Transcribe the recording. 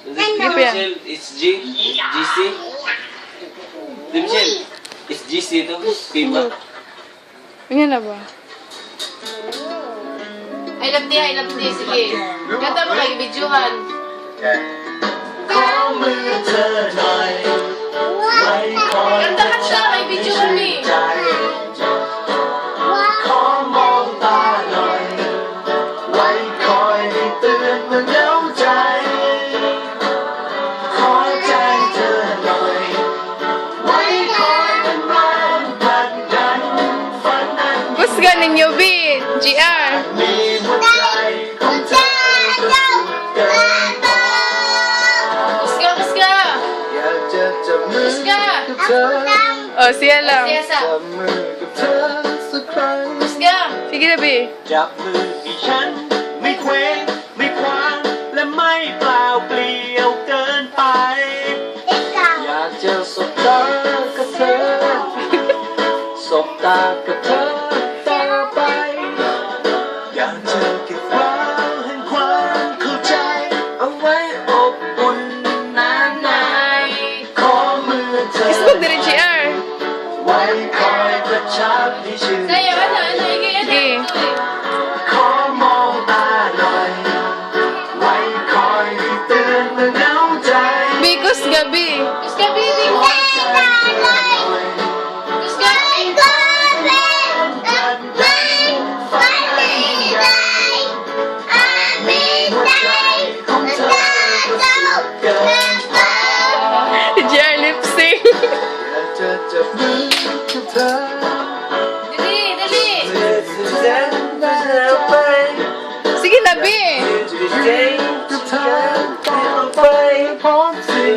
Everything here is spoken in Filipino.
Sige pa yan. Michelle, it's G? GC? Di Michelle, it's GC to? Pipa? Ganyan na ba? I love thee, sige. Kanta mo kayo, videohan. Kanta ka siya, may videohan eh. Kusga ninyo, B. GR. Kusga, kusga. Kusga. Oh, siya lang. Siya sa. Kusga. Sige na, B. จับมือที่ฉันไม่เคว้งไม่คว้างและไม่เปล่าเปลี่ยวเกินไป อยากจะสบตากับเธอ สบตากับเธอต่อไป อยากจะเก็บไว้ให้ความเข้าใจ เอาไว้อบอุ่นนานๆขอมือเธอ Facebook din GR. ไว้คอยกระชับให้ชื่น Saya, ano, higay, ano. Sige. ขอมองตาหน่อย ไว้คอยให้เตือนเมื่อเหงาใจ B, kusga, B. Kusga, baby. Kusga. GR lip sync. อยากจะจับมือกับเธอ Dali, dali. แสนนานไป Sige na, B. กับเธอต่อไปพร้อมสิ่ง